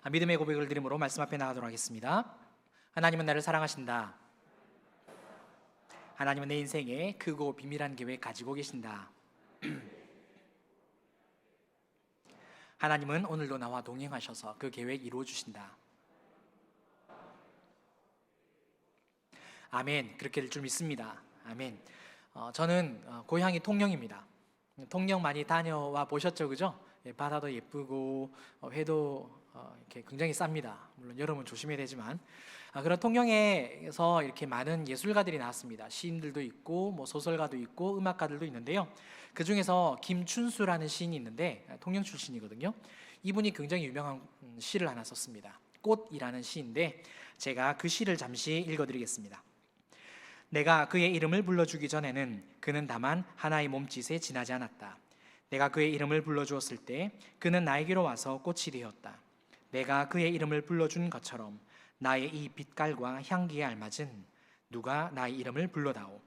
믿음의 고백을 드림으로 말씀 앞에 나가도록 하겠습니다. 하나님은 나를 사랑하신다. 하나님은 내 인생에 크고 비밀한 계획 가지고 계신다. 하나님은 오늘도 나와 동행하셔서 그 계획 이루어 주신다. 아멘. 그렇게 될 줄 믿습니다. 아멘. 저는 고향이 통영입니다. 통영 많이 다녀와 보셨죠, 그죠? 바다도 예쁘고 회도 이렇게 굉장히 쌉니다. 물론 여름은 조심해야 되지만 그런 통영에서 이렇게 많은 예술가들이 나왔습니다. 시인들도 있고 뭐 소설가도 있고 음악가들도 있는데요. 그 중에서 김춘수라는 시인이 있는데 통영 출신이거든요. 이분이 굉장히 유명한 시를 하나 썼습니다. 꽃이라는 시인데 제가 그 시를 잠시 읽어드리겠습니다. 내가 그의 이름을 불러주기 전에는 그는 다만 하나의 몸짓에 지나지 않았다. 내가 그의 이름을 불러주었을 때 그는 나에게로 와서 꽃이 되었다. 내가 그의 이름을 불러준 것처럼 나의 이 빛깔과 향기에 알맞은 누가 나의 이름을 불러다오.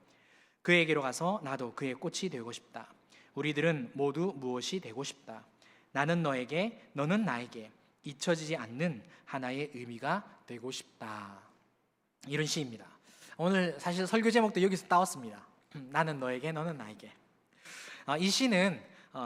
그에게로 가서 나도 그의 꽃이 되고 싶다. 우리들은 모두 무엇이 되고 싶다. 나는 너에게, 너는 나에게 잊혀지지 않는 하나의 의미가 되고 싶다. 이런 시입니다. 오늘 사실 설교 제목도 여기서 따왔습니다. 나는 너에게, 너는 나에게. 이 시는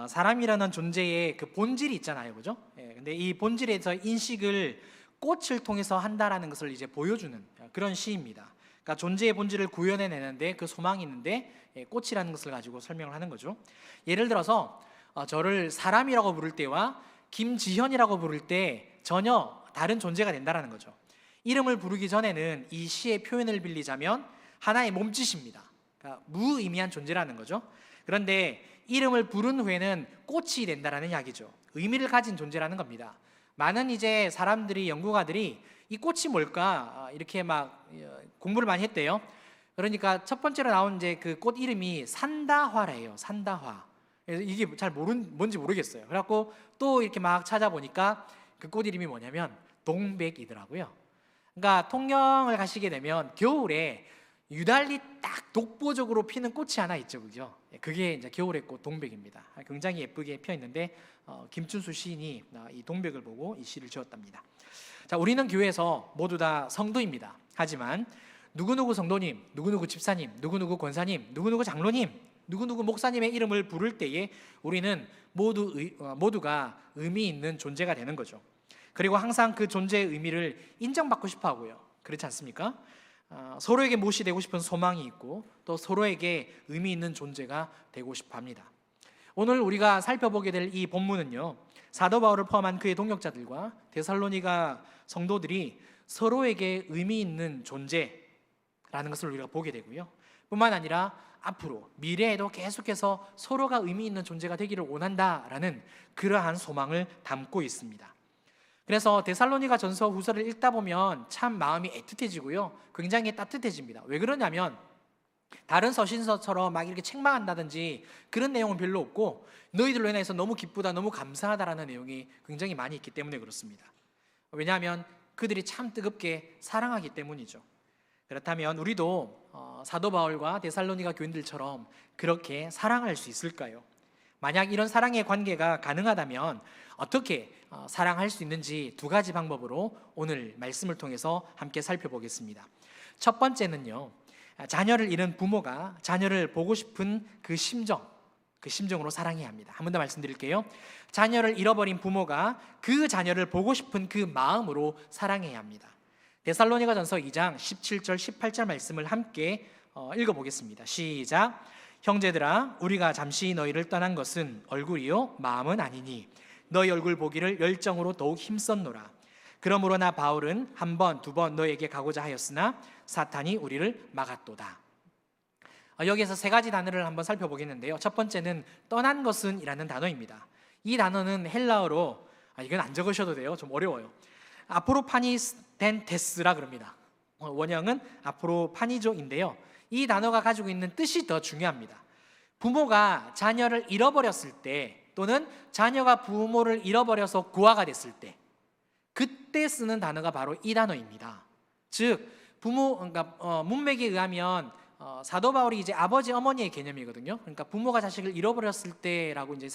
사람이라는 존재의 그 본질이 있잖아요, 그죠? 근데 이 본질에서 인식을 꽃을 통해서 한다라는 것을 이제 보여주는 그런 시입니다. 그러니까 존재의 본질을 구현해내는데 그 소망이 있는데 꽃이라는 것을 가지고 설명을 하는 거죠. 예를 들어서 저를 사람이라고 부를 때와 김지현이라고 부를 때 전혀 다른 존재가 된다라는 거죠. 이름을 부르기 전에는 이 시의 표현을 빌리자면 하나의 몸짓입니다. 그러니까 무의미한 존재라는 거죠. 그런데 이름을 부른 후에는 꽃이 된다라는 이야기죠. 의미를 가진 존재라는 겁니다. 많은 이제 사람들이, 연구가들이 이 꽃이 뭘까 이렇게 막 공부를 많이 했대요. 그러니까 첫 번째로 나온 이제 그 꽃 이름이 산다화래요. 산다화. 그래서 이게 잘 뭔지 모르겠어요. 그래갖고 또 이렇게 막 찾아보니까 그 꽃 이름이 뭐냐면 동백이더라고요. 그러니까 통영을 가시게 되면 겨울에 유달리 딱 독보적으로 피는 꽃이 하나 있죠, 그죠? 그게 이제 겨울의 꽃 동백입니다. 굉장히 예쁘게 피어 있는데 김춘수 시인이 이 동백을 보고 이 시를 지었답니다. 자, 우리는 교회에서 모두 다 성도입니다. 하지만 누구누구 성도님, 누구누구 집사님, 누구누구 권사님, 누구누구 장로님, 누구누구 목사님의 이름을 부를 때에 우리는 모두가 의미 있는 존재가 되는 거죠. 그리고 항상 그 존재의 의미를 인정받고 싶어 하고요. 그렇지 않습니까? 서로에게 무엇이 되고 싶은 소망이 있고 또 서로에게 의미 있는 존재가 되고 싶어 합니다. 오늘 우리가 살펴보게 될 이 본문은요, 사도 바울을 포함한 그의 동역자들과 데살로니가 성도들이 서로에게 의미 있는 존재라는 것을 우리가 보게 되고요, 뿐만 아니라 앞으로 미래에도 계속해서 서로가 의미 있는 존재가 되기를 원한다라는 그러한 소망을 담고 있습니다. 그래서 데살로니가 전서 후서를 읽다 보면 참 마음이 애틋해지고요, 굉장히 따뜻해집니다. 왜 그러냐면 다른 서신서처럼 막 이렇게 책망한다든지 그런 내용은 별로 없고 너희들로 인해서 너무 기쁘다, 너무 감사하다라는 내용이 굉장히 많이 있기 때문에 그렇습니다. 왜냐하면 그들이 참 뜨겁게 사랑하기 때문이죠. 그렇다면 우리도 사도 바울과 데살로니가 교인들처럼 그렇게 사랑할 수 있을까요? 만약 이런 사랑의 관계가 가능하다면 어떻게 사랑할 수 있는지 두 가지 방법으로 오늘 말씀을 통해서 함께 살펴보겠습니다. 첫 번째는요, 자녀를 잃은 부모가 자녀를 보고 싶은 그 심정으로 사랑해야 합니다. 한 번 더 말씀드릴게요. 자녀를 잃어버린 부모가 그 자녀를 보고 싶은 그 마음으로 사랑해야 합니다. 데살로니가전서 2장 17절 18절 말씀을 함께 읽어보겠습니다. 시작. 형제들아, 우리가 잠시 너희를 떠난 것은 얼굴이요 마음은 아니니 너희 얼굴 보기를 열정으로 더욱 힘썼노라. 그러므로 나 바울은 한 번, 두 번 너희에게 가고자 하였으나 사탄이 우리를 막았도다. 여기에서 세 가지 단어를 한번 살펴보겠는데요. 첫 번째는 떠난 것은 이라는 단어입니다. 이 단어는 헬라어로, 이건 안 적으셔도 돼요, 좀 어려워요. 아포로파니스텐테스라 그럽니다. 원형은 아포로파니조인데요, 이 단어가 가지고 있는 뜻이 더 중요합니다. 부모가 자녀를 잃어버렸을 때, 또는 자녀가 부모를 잃어버려서 고아가 됐을 때, 그때 쓰는 단어가 바로 이 단어입니다. 즉 그러니까 문맥에 의하면 사도 바울이 이제 아버지 어머니의 개념이거든요. 그러니까 부모가 자식을 잃어버렸을 때라고 이제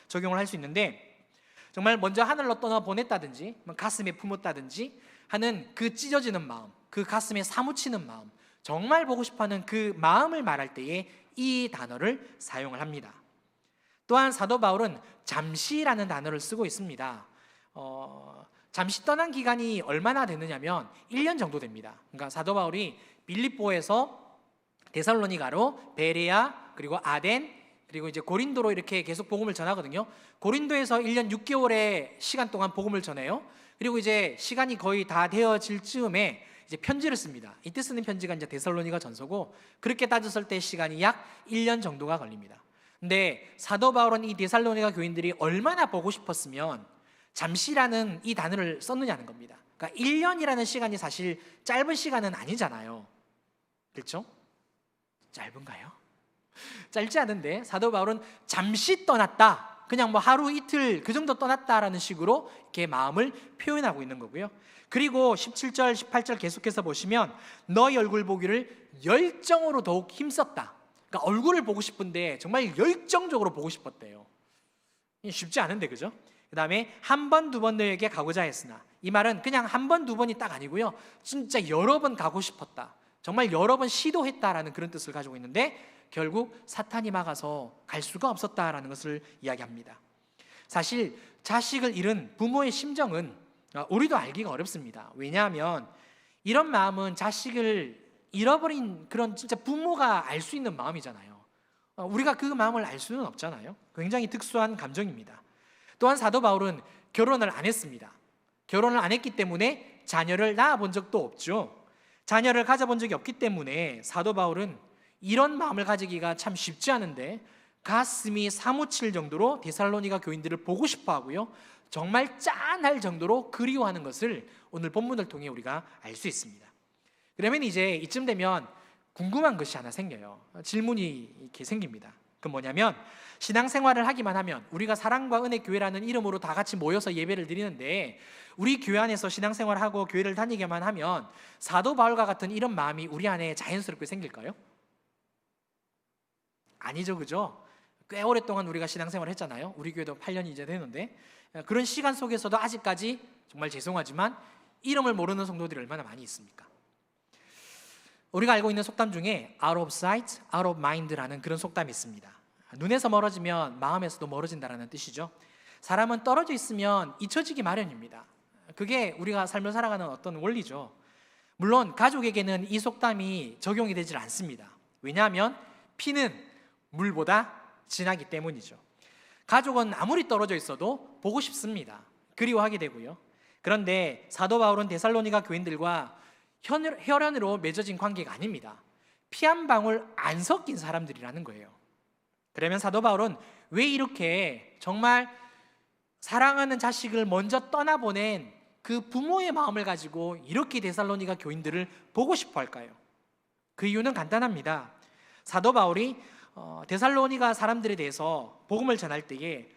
적용을 할 수 있는데, 정말 먼저 하늘로 떠나 보냈다든지 가슴에 품었다든지 하는 그 찢어지는 마음, 그 가슴에 사무치는 마음, 정말 보고 싶어하는 그 마음을 말할 때에 이 단어를 사용을 합니다. 또한 사도 바울은 잠시라는 단어를 쓰고 있습니다. 잠시 떠난 기간이 얼마나 되느냐면 1년 정도 됩니다. 그러니까 사도 바울이 빌립보에서 데살로니가로 베레아 그리고 아덴 그리고 이제 고린도로 이렇게 계속 복음을 전하거든요. 고린도에서 1년 6개월의 시간 동안 복음을 전해요. 그리고 이제 시간이 거의 다 되어질 즈음에 이제 편지를 씁니다. 이때 쓰는 편지가 이제 데살로니가 전서고, 그렇게 따졌을 때 시간이 약 1년 정도가 걸립니다. 근데 사도 바울은 이 데살로니가 교인들이 얼마나 보고 싶었으면 잠시라는 이 단어를 썼느냐는 겁니다. 그러니까 1년이라는 시간이 사실 짧은 시간은 아니잖아요. 그렇죠? 짧은가요? 짧지 않은데 사도 바울은 잠시 떠났다, 그냥 뭐 하루 이틀 그 정도 떠났다라는 식으로 이렇게 마음을 표현하고 있는 거고요. 그리고 17절 18절 계속해서 보시면 너희 얼굴 보기를 열정으로 더욱 힘썼다. 그러니까 얼굴을 보고 싶은데 정말 열정적으로 보고 싶었대요. 쉽지 않은데, 그죠? 그 다음에 한 번, 두 번 너에게 가고자 했으나, 이 말은 그냥 한 번, 두 번이 딱 아니고요, 진짜 여러 번 가고 싶었다, 정말 여러 번 시도했다라는 그런 뜻을 가지고 있는데, 결국 사탄이 막아서 갈 수가 없었다라는 것을 이야기합니다. 사실 자식을 잃은 부모의 심정은 우리도 알기가 어렵습니다. 왜냐하면 이런 마음은 자식을 잃어버린 그런 진짜 부모가 알 수 있는 마음이잖아요. 우리가 그 마음을 알 수는 없잖아요. 굉장히 특수한 감정입니다. 또한 사도 바울은 결혼을 안 했습니다. 결혼을 안 했기 때문에 자녀를 낳아본 적도 없죠. 자녀를 가져본 적이 없기 때문에 사도 바울은 이런 마음을 가지기가 참 쉽지 않은데 가슴이 사무칠 정도로 데살로니가 교인들을 보고 싶어 하고요, 정말 짠할 정도로 그리워하는 것을 오늘 본문을 통해 우리가 알 수 있습니다. 그러면 이제 이쯤 되면 궁금한 것이 하나 생겨요. 질문이 이렇게 생깁니다. 그 뭐냐면, 신앙생활을 하기만 하면, 우리가 사랑과 은혜 교회라는 이름으로 다 같이 모여서 예배를 드리는데 우리 교회 안에서 신앙생활을 하고 교회를 다니기만 하면 사도 바울과 같은 이런 마음이 우리 안에 자연스럽게 생길까요? 아니죠, 그죠? 꽤 오랫동안 우리가 신앙생활을 했잖아요. 우리 교회도 8년이 이제 되는데, 그런 시간 속에서도 아직까지 정말 죄송하지만 이름을 모르는 성도들이 얼마나 많이 있습니까? 우리가 알고 있는 속담 중에 out of sight, out of mind라는 그런 속담이 있습니다. 눈에서 멀어지면 마음에서도 멀어진다는 뜻이죠. 사람은 떨어져 있으면 잊혀지기 마련입니다. 그게 우리가 삶을 살아가는 어떤 원리죠. 물론 가족에게는 이 속담이 적용이 되질 않습니다. 왜냐하면 피는 물보다 진하기 때문이죠. 가족은 아무리 떨어져 있어도 보고 싶습니다. 그리워하게 되고요. 그런데 사도 바울은 데살로니가 교인들과 혈연으로 맺어진 관계가 아닙니다. 피 한 방울 안 섞인 사람들이라는 거예요. 그러면 사도 바울은 왜 이렇게 정말 사랑하는 자식을 먼저 떠나보낸 그 부모의 마음을 가지고 이렇게 데살로니가 교인들을 보고 싶어 할까요? 그 이유는 간단합니다. 사도 바울이 데살로니가 사람들에 대해서 복음을 전할 때에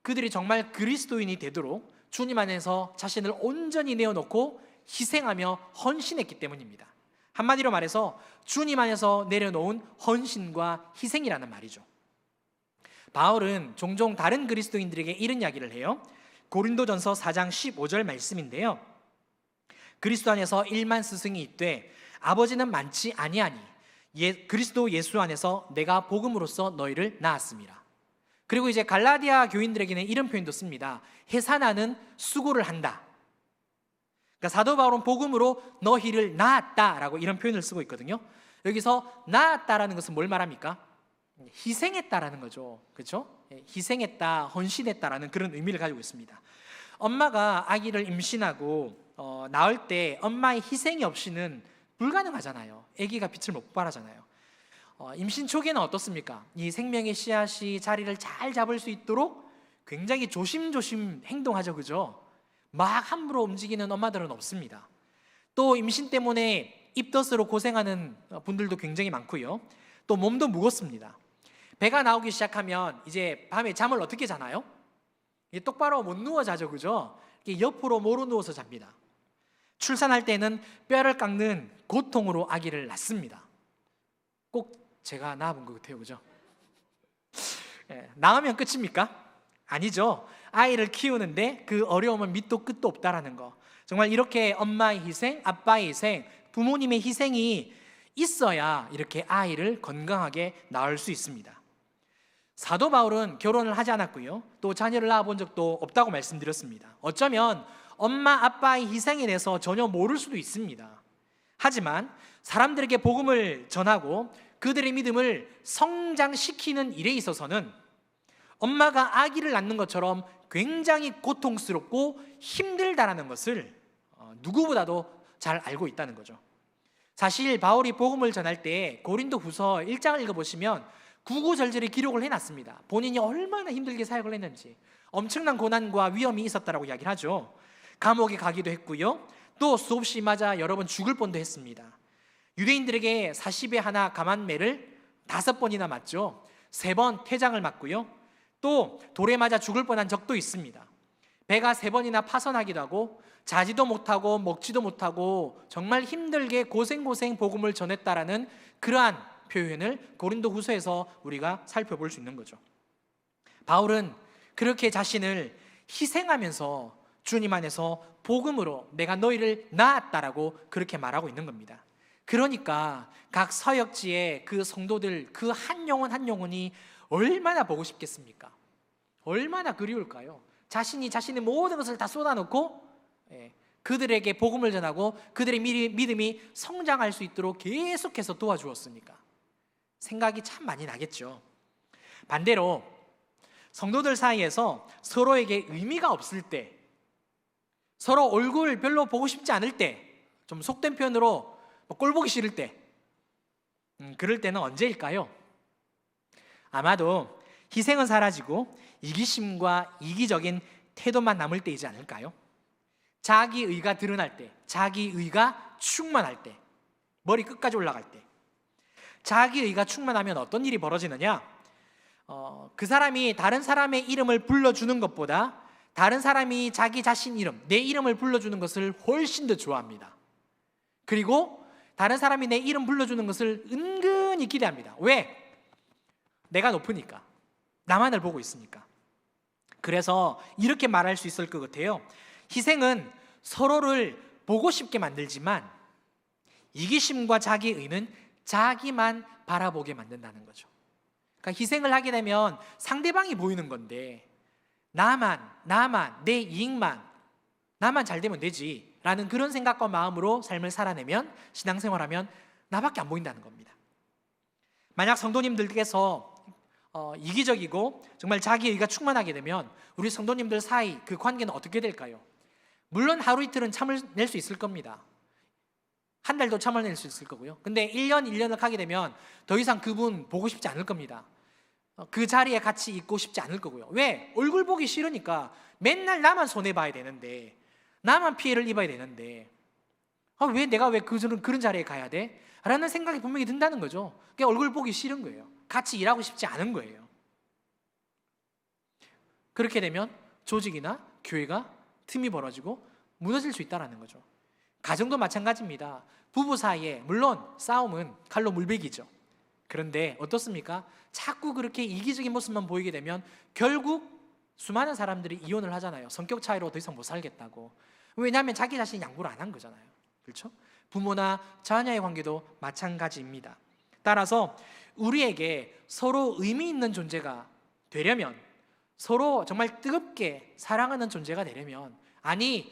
그들이 정말 그리스도인이 되도록 주님 안에서 자신을 온전히 내어놓고 희생하며 헌신했기 때문입니다. 한마디로 말해서 주님 안에서 내려놓은 헌신과 희생이라는 말이죠. 바울은 종종 다른 그리스도인들에게 이런 이야기를 해요. 고린도전서 4장 15절 말씀인데요, 그리스도 안에서 1만 스승이 있되 아버지는 많지 아니하니 그리스도 예수 안에서 내가 복음으로써 너희를 낳았습니다. 그리고 이제 갈라디아 교인들에게는 이런 표현도 씁니다. 해산하는 수고를 한다. 그러니까 사도 바울은 복음으로 너희를 낳았다라고 이런 표현을 쓰고 있거든요. 여기서 낳았다라는 것은 뭘 말합니까? 희생했다라는 거죠. 그렇죠? 희생했다, 헌신했다라는 그런 의미를 가지고 있습니다. 엄마가 아기를 임신하고 낳을 때 엄마의 희생이 없이는 불가능하잖아요. 아기가 빛을 못 발하잖아요. 임신 초기에는 어떻습니까? 이 생명의 씨앗이 자리를 잘 잡을 수 있도록 굉장히 조심조심 행동하죠, 그죠? 막 함부로 움직이는 엄마들은 없습니다. 또 임신 때문에 입덧으로 고생하는 분들도 굉장히 많고요. 또 몸도 무겁습니다. 배가 나오기 시작하면 이제 밤에 잠을 어떻게 자나요? 똑바로 못 누워 자죠, 그죠? 옆으로 모로 누워서 잡니다. 출산할 때는 뼈를 깎는 고통으로 아기를 낳습니다. 꼭 제가 낳아본 것 같아요, 그죠? 낳으면 끝입니까? 아니죠. 아이를 키우는데 그 어려움은 밑도 끝도 없다라는 거. 정말 이렇게 엄마의 희생, 아빠의 희생, 부모님의 희생이 있어야 이렇게 아이를 건강하게 낳을 수 있습니다. 사도 바울은 결혼을 하지 않았고요, 또 자녀를 낳아본 적도 없다고 말씀드렸습니다. 어쩌면 엄마 아빠의 희생에 대해서 전혀 모를 수도 있습니다. 하지만 사람들에게 복음을 전하고 그들의 믿음을 성장시키는 일에 있어서는 엄마가 아기를 낳는 것처럼 굉장히 고통스럽고 힘들다라는 것을 누구보다도 잘 알고 있다는 거죠. 사실 바울이 복음을 전할 때 고린도후서 1장을 읽어보시면 구구절절히 기록을 해놨습니다. 본인이 얼마나 힘들게 사역을 했는지, 엄청난 고난과 위험이 있었다라고 이야기를 하죠. 감옥에 가기도 했고요, 또 수없이 맞아 여러 번 죽을 뻔도 했습니다. 유대인들에게 40에 하나 감한매를 5번이나 맞죠. 3번 퇴장을 맞고요, 또 돌에 맞아 죽을 뻔한 적도 있습니다. 배가 3번이나 파선하기도 하고 자지도 못하고 먹지도 못하고 정말 힘들게 고생 복음을 전했다라는 그러한 표현을 고린도후서에서 우리가 살펴볼 수 있는 거죠. 바울은 그렇게 자신을 희생하면서 주님 안에서 복음으로 내가 너희를 낳았다라고 그렇게 말하고 있는 겁니다. 그러니까 각 서역지의 그 성도들 그 한 영혼 한 영혼이 얼마나 보고 싶겠습니까? 얼마나 그리울까요? 자신이 자신의 모든 것을 다 쏟아놓고 그들에게 복음을 전하고 그들의 믿음이 성장할 수 있도록 계속해서 도와주었으니까 생각이 참 많이 나겠죠. 반대로 성도들 사이에서 서로에게 의미가 없을 때, 서로 얼굴 별로 보고 싶지 않을 때, 좀 속된 표현으로 꼴 보기 싫을 때, 그럴 때는 언제일까요? 아마도 희생은 사라지고 이기심과 이기적인 태도만 남을 때이지 않을까요? 자기의가 드러날 때, 자기의가 충만할 때, 머리 끝까지 올라갈 때. 자기의가 충만하면 어떤 일이 벌어지느냐? 그 사람이 다른 사람의 이름을 불러주는 것보다 다른 사람이 자기 자신 이름, 내 이름을 불러주는 것을 훨씬 더 좋아합니다. 그리고 다른 사람이 내 이름 불러주는 것을 은근히 기대합니다. 왜? 내가 높으니까, 나만을 보고 있으니까. 그래서 이렇게 말할 수 있을 것 같아요. 희생은 서로를 보고 싶게 만들지만 이기심과 자기의는 자기만 바라보게 만든다는 거죠. 그러니까 희생을 하게 되면 상대방이 보이는 건데 나만, 내 이익만, 나만 잘 되면 되지 라는 그런 생각과 마음으로 삶을 살아내면, 신앙생활하면 나밖에 안 보인다는 겁니다. 만약 성도님들께서 이기적이고 정말 자기의가 충만하게 되면 우리 성도님들 사이 그 관계는 어떻게 될까요? 물론 하루 이틀은 참을 수 있을 겁니다. 한 달도 참아낼 수 있을 거고요. 근데 1년을 하게 되면 더 이상 그분 보고 싶지 않을 겁니다. 그 자리에 같이 있고 싶지 않을 거고요. 왜? 얼굴 보기 싫으니까. 맨날 나만 손해봐야 되는데, 나만 피해를 입어야 되는데, 내가 왜 그런 자리에 가야 돼? 라는 생각이 분명히 든다는 거죠. 그게 얼굴 보기 싫은 거예요. 같이 일하고 싶지 않은 거예요. 그렇게 되면 조직이나 교회가 틈이 벌어지고 무너질 수 있다는 거죠. 가정도 마찬가지입니다. 부부 사이에 물론 싸움은 칼로 물베기죠. 그런데 어떻습니까? 자꾸 그렇게 이기적인 모습만 보이게 되면 결국 수많은 사람들이 이혼을 하잖아요. 성격 차이로 더 이상 못 살겠다고. 왜냐하면 자기 자신이 양보를 안 한 거잖아요. 그렇죠? 부모나 자녀의 관계도 마찬가지입니다. 따라서 우리에게 서로 의미 있는 존재가 되려면, 서로 정말 뜨겁게 사랑하는 존재가 되려면, 아니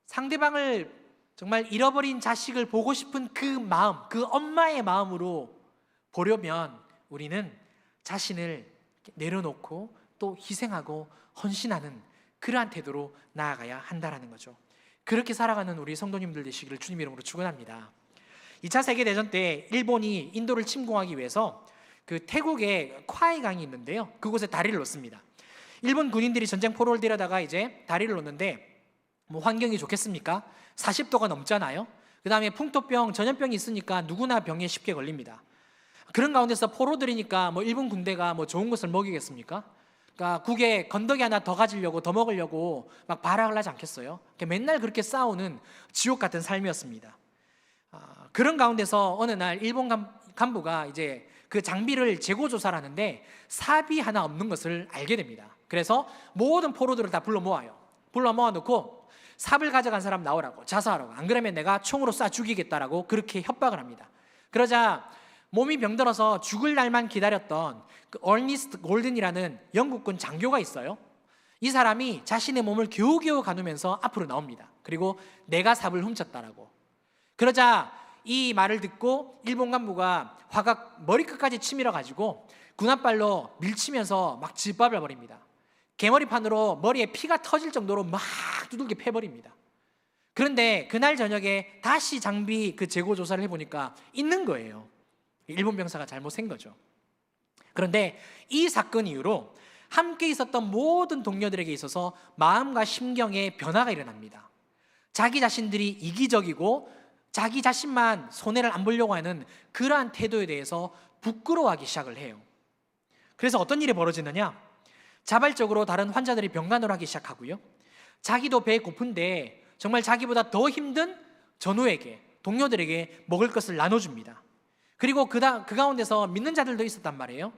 상대방을 정말 잃어버린 자식을 보고 싶은 그 마음, 그 엄마의 마음으로 보려면 우리는 자신을 내려놓고 또 희생하고 헌신하는 그러한 태도로 나아가야 한다는 거죠. 그렇게 살아가는 우리 성도님들 되시기를 주님 이름으로 축원합니다. 2차 세계대전 때 일본이 인도를 침공하기 위해서 그 태국에 콰이강이 있는데요, 그곳에 다리를 놓습니다. 일본 군인들이 전쟁 포로를 데려다가 이제 다리를 놓는데 환경이 좋겠습니까? 40도가 넘잖아요. 그 다음에 풍토병, 전염병이 있으니까 누구나 병에 쉽게 걸립니다. 그런 가운데서 포로들이니까 일본 군대가 좋은 것을 먹이겠습니까? 그러니까 국에 건더기 하나 더 가지려고, 더 먹으려고 막 발악을 하지 않겠어요? 맨날 그렇게 싸우는 지옥 같은 삶이었습니다. 그런 가운데서 어느 날 일본 간부가 이제 그 장비를 재고 조사를 하는데 삽이 하나 없는 것을 알게 됩니다. 그래서 모든 포로들을 다 불러 모아요. 불러 모아놓고 삽을 가져간 사람 나오라고, 자수하라고, 안 그러면 내가 총으로 쏴 죽이겠다라고 그렇게 협박을 합니다. 그러자 몸이 병들어서 죽을 날만 기다렸던 그 얼니스트 골든이라는 영국군 장교가 있어요. 이 사람이 자신의 몸을 겨우겨우 가누면서 앞으로 나옵니다. 그리고 내가 삽을 훔쳤다라고. 그러자 이 말을 듣고 일본 간부가 화가 머리끝까지 치밀어 가지고 군홧발로 밀치면서 막 짓밟아 버립니다. 개머리판으로 머리에 피가 터질 정도로 막 두들겨 패버립니다. 그런데 그날 저녁에 다시 장비 그 재고 조사를 해보니까 있는 거예요. 일본 병사가 잘못 센 거죠. 그런데 이 사건 이후로 함께 있었던 모든 동료들에게 있어서 마음과 심경에 변화가 일어납니다. 자기 자신들이 이기적이고 자기 자신만 손해를 안 보려고 하는 그러한 태도에 대해서 부끄러워하기 시작을 해요. 그래서 어떤 일이 벌어지느냐? 자발적으로 다른 환자들이 병간호를 하기 시작하고요, 자기도 배 고픈데 정말 자기보다 더 힘든 전우에게, 동료들에게 먹을 것을 나눠줍니다. 그리고 그 가운데서 믿는 자들도 있었단 말이에요.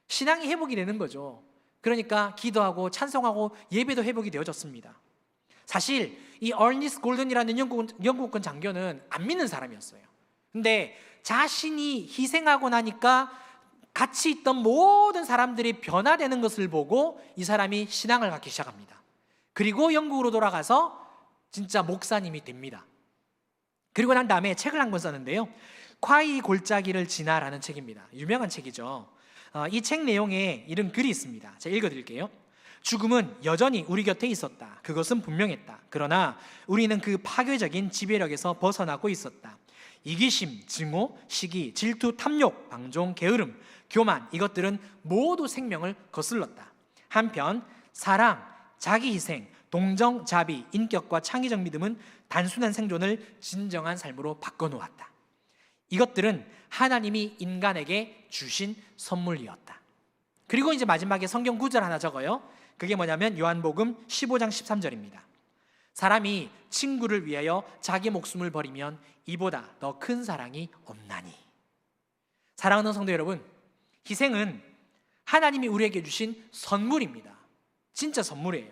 신앙이 회복이 되는 거죠. 그러니까 기도하고 찬송하고 예배도 회복이 되어졌습니다. 사실 이 얼니스 골든이라는 영국군 장교는 안 믿는 사람이었어요. 근데 자신이 희생하고 나니까 같이 있던 모든 사람들이 변화되는 것을 보고 이 사람이 신앙을 갖기 시작합니다. 그리고 영국으로 돌아가서 진짜 목사님이 됩니다. 그리고 난 다음에 책을 한 권 썼는데요, 콰이 골짜기를 지나라는 책입니다. 유명한 책이죠. 이 책 내용에 이런 글이 있습니다. 제가 읽어드릴게요. 죽음은 여전히 우리 곁에 있었다. 그것은 분명했다. 그러나 우리는 그 파괴적인 지배력에서 벗어나고 있었다. 이기심, 증오, 시기, 질투, 탐욕, 방종, 게으름, 교만, 이것들은 모두 생명을 거슬렀다. 한편 사랑, 자기희생, 동정, 자비, 인격과 창의적 믿음은 단순한 생존을 진정한 삶으로 바꿔놓았다. 이것들은 하나님이 인간에게 주신 선물이었다. 그리고 이제 마지막에 성경 구절 하나 적어요. 그게 뭐냐면 요한복음 15장 13절입니다. 사람이 친구를 위하여 자기 목숨을 버리면 이보다 더 큰 사랑이 없나니. 사랑하는 성도 여러분, 희생은 하나님이 우리에게 주신 선물입니다. 진짜 선물이에요.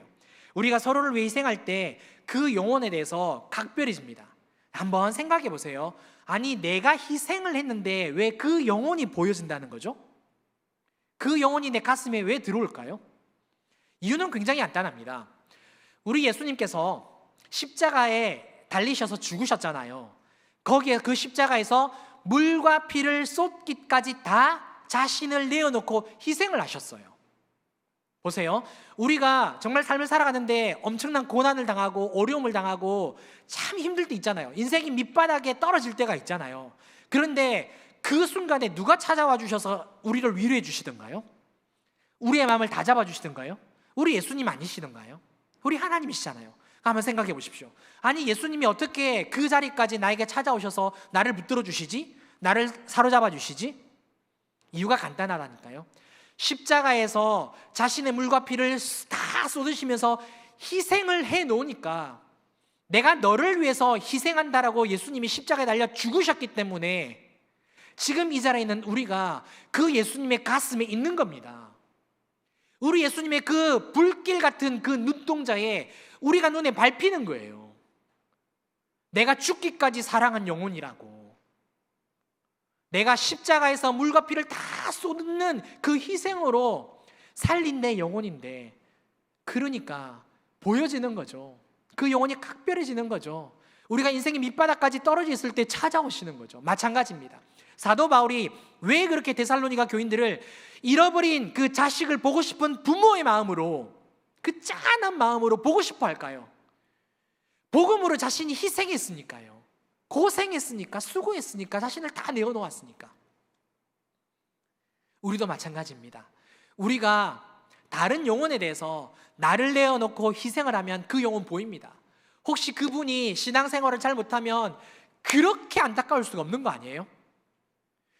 우리가 서로를 위해 희생할 때 그 영혼에 대해서 각별해집니다. 한번 생각해 보세요. 아니, 내가 희생을 했는데 왜 그 영혼이 보여진다는 거죠? 그 영혼이 내 가슴에 왜 들어올까요? 이유는 굉장히 간단합니다. 우리 예수님께서 십자가에 달리셔서 죽으셨잖아요. 거기에 그 십자가에서 물과 피를 쏟기까지 다 자신을 내어놓고 희생을 하셨어요. 보세요. 우리가 정말 삶을 살아가는데 엄청난 고난을 당하고 어려움을 당하고 참 힘들 때 있잖아요. 인생이 밑바닥에 떨어질 때가 있잖아요. 그런데 그 순간에 누가 찾아와 주셔서 우리를 위로해 주시던가요? 우리의 마음을 다 잡아 주시던가요? 우리 예수님 아니시던가요? 우리 하나님이시잖아요. 한번 생각해 보십시오. 아니, 예수님이 어떻게 그 자리까지 나에게 찾아오셔서 나를 붙들어 주시지? 나를 사로잡아 주시지? 이유가 간단하다니까요. 십자가에서 자신의 물과 피를 다 쏟으시면서 희생을 해 놓으니까, 내가 너를 위해서 희생한다라고 예수님이 십자가에 달려 죽으셨기 때문에 지금 이 자리에 있는 우리가 그 예수님의 가슴에 있는 겁니다. 우리 예수님의 그 불길 같은 그 눈동자에 우리가 눈에 밟히는 거예요. 내가 죽기까지 사랑한 영혼이라고. 내가 십자가에서 물과 피를 다 쏟는 그 희생으로 살린 내 영혼인데, 그러니까 보여지는 거죠. 그 영혼이 각별해지는 거죠. 우리가 인생의 밑바닥까지 떨어져 있을 때 찾아오시는 거죠. 마찬가지입니다. 사도 바울이 왜 그렇게 데살로니가 교인들을 잃어버린 그 자식을 보고 싶은 부모의 마음으로, 그 짠한 마음으로 보고 싶어 할까요? 복음으로 자신이 희생했으니까요. 고생했으니까, 수고했으니까, 자신을 다 내어놓았으니까. 우리도 마찬가지입니다. 우리가 다른 영혼에 대해서 나를 내어놓고 희생을 하면 그 영혼 보입니다. 혹시 그분이 신앙생활을 잘 못하면 그렇게 안타까울 수가 없는 거 아니에요?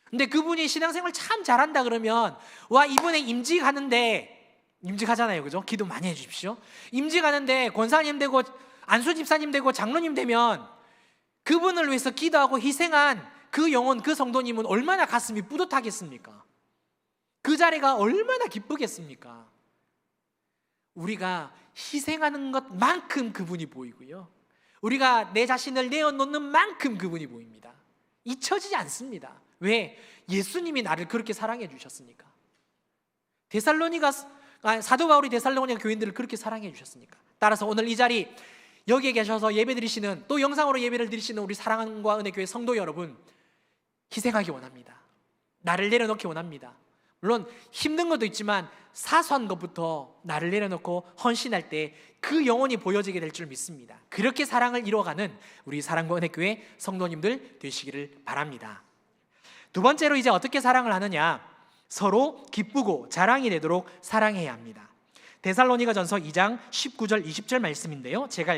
근데 그분이 신앙생활 참 잘한다 그러면, 와, 이번에 임직 하는데, 임직하잖아요, 그죠? 기도 많이 해주십시오. 임직하는데 권사님 되고 안수 집사님 되고 장로님 되면 그분을 위해서 기도하고 희생한 그 영혼, 그 성도님은 얼마나 가슴이 뿌듯하겠습니까? 그 자리가 얼마나 기쁘겠습니까? 우리가 희생하는 것만큼 그분이 보이고요, 우리가 내 자신을 내어놓는 만큼 그분이 보입니다. 잊혀지지 않습니다. 왜? 예수님이 나를 그렇게 사랑해 주셨으니까. 사도 바울이 데살로니가 교인들을 그렇게 사랑해 주셨으니까. 따라서 오늘 이 자리 여기에 계셔서 예배 드리시는, 또 영상으로 예배를 드리시는 우리 사랑과 은혜 교회 성도 여러분, 희생하기 원합니다. 나를 내려놓기 원합니다. 물론 힘든 것도 있지만 사소한 것부터 나를 내려놓고 헌신할 때 그 영혼이 보여지게 될 줄 믿습니다. 그렇게 사랑을 이루어가는 우리 사랑과 은혜 교회 성도님들 되시기를 바랍니다. 두 번째로 이제 어떻게 사랑을 하느냐? 서로 기쁘고 자랑이 되도록 사랑해야 합니다. 데살로니가전서 2장 19절 20절 말씀인데요, 제가